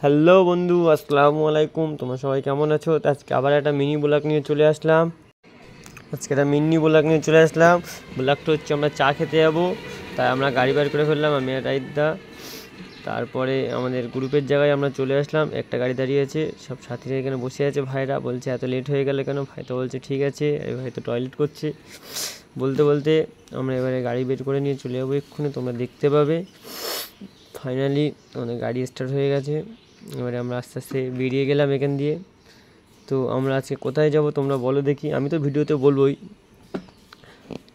Hello বন্ধু, আসসালামু আলাইকুম। তোমরা সবাই কেমন আছো? তো আজকে আবার একটা মিনি ব্লগ নিয়ে চলে আসলাম। ব্লগটা হচ্ছে আমরা চা খেতে যাবো, তাই আমরা গাড়ি বার করে ফেললাম, আমি আর রাইদা। তারপরে আমাদের গ্রুপের জায়গায় আমরা চলে আসলাম। একটা গাড়ি দাঁড়িয়ে আছে, সব সাথীরা এখানে বসে আছে। ভাইরা বলছে এত লেট হয়ে গেলে কেন? ভাই তো বলছে ঠিক আছে, ভাই তো টয়লেট করছে। বলতে বলতে আমরা এবারে গাড়ি বের করে নিয়ে চলে যাবো এক্ষুনি, তোমরা দেখতে পাবে। ফাইনালি আমাদের গাড়ি স্টার্ট হয়ে গেছে। এবারে আমরা আস্তে আস্তে বেরিয়ে গেলাম এখান দিয়ে। তো আমরা আজকে কোথায় যাব তোমরা বলো দেখি। আমি তো ভিডিওতে বলবোই।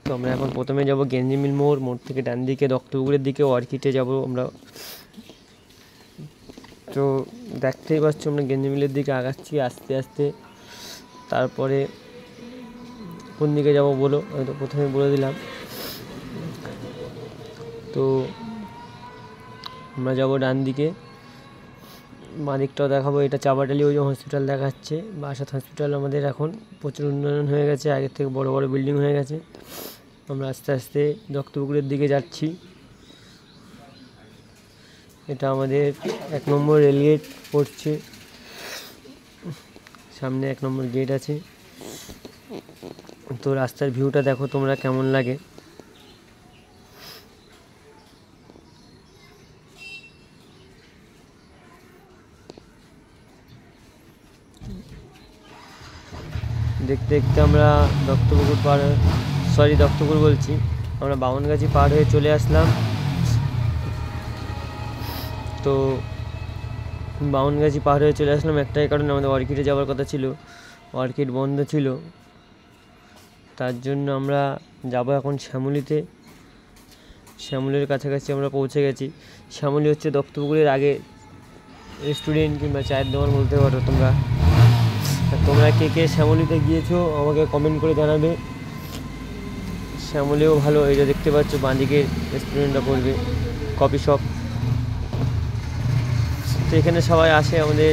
তো আমরা এখন প্রথমে যাব গেঞ্জিমিল মোড় থেকে ডান দিকে দত্তপুকুরের দিকে অর্কিডে যাব আমরা। তো দেখতেই পাচ্ছ আমরা গেঞ্জিমিলের দিকে আগাচ্ছি আস্তে আস্তে। তারপরে কোন দিকে যাব বলো, আমি তো প্রথমে বলে দিলাম। তো আমরা যাব ডান দিকে, বাঁ দিকটাও দেখাবো। এটা চাপাটালি ওই যে হসপিটাল দেখাচ্ছে, বাসাত হসপিটাল। আমাদের এখন প্রচুর উন্নয়ন হয়ে গেছে, আগের থেকে বড় বড় বিল্ডিং হয়ে গেছে। আমরা আস্তে আস্তে দত্তপুকুরের দিকে যাচ্ছি। এটা আমাদের 1 নম্বর রেলগেট পড়ছে, সামনে 1 নম্বর গেট আছে। তো রাস্তার ভিউটা দেখো তোমরা কেমন লাগে। দেখতে দেখতে আমরা দত্তপুকুর বলছি, আমরা বামনগাছি পার হয়ে চলে আসলাম। তো বামনগাছি পার হয়ে চলে আসলাম একটাই কারণে, আমাদের অর্কিডে যাওয়ার কথা ছিল, অর্কিড বন্ধ ছিল। তার জন্য আমরা যাব এখন শ্যামলীতে। শ্যামলীর কাছাকাছি আমরা পৌঁছে গেছি। শ্যামলী হচ্ছে দত্তপুকুরের আগে রেস্টুরেন্ট কিংবা চায়ের দোকান বলতে পারো তোমরা। তোমরা কে কে শ্যামলীতে গিয়েছো আমাকে কমেন্ট করে জানাবে। শ্যামলীও ভালো, এই যে দেখতে পাচ্ছ বাঁদিকে রেস্টুরেন্টটা পড়বে, কফি শপ। তো এখানে সবাই আসে, আমাদের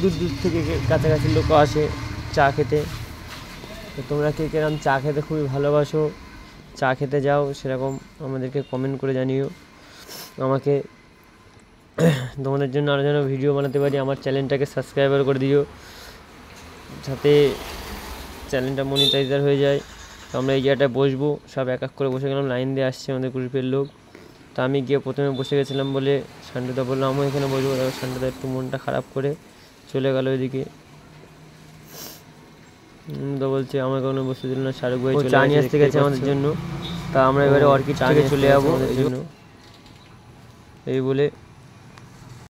দূর দূর থেকে কাছাকাছি লোকও আসে চা খেতে। তো তোমরা কে কেরম চা খেতে খুবই ভালোবাসো, চা খেতে যাও, সেরকম আমাদেরকে কমেন্ট করে জানিও আমাকে। তোমাদের জন্য আরও যেন ভিডিও বানাতে পারি, আমার চ্যানেলটাকে সাবস্ক্রাইবার করে দিও, যাতে চ্যানেলটা মনিটাইজার হয়ে যায়। তো আমরা এই জায়গাটায় বসবো, সব এক এক করে বসে গেলাম, লাইন দিয়ে আসছে আমাদের গ্রুপের লোক। তো আমি গিয়ে প্রথমে বসে গেছিলাম বলে শান্টুদা বললো আমিও এখানে বসবো। তারপর শান্টুদা একটু মনটা খারাপ করে চলে গেল ওইদিকে। তো বলছে আমার কোনো বসতে দিল না, শাহরুখ ভাই চা নিয়ে আসতে গেছে আমাদের জন্য। তা আমরা এবারে অর্কিড থেকে চলে যাবো এই জন্য, এই বলে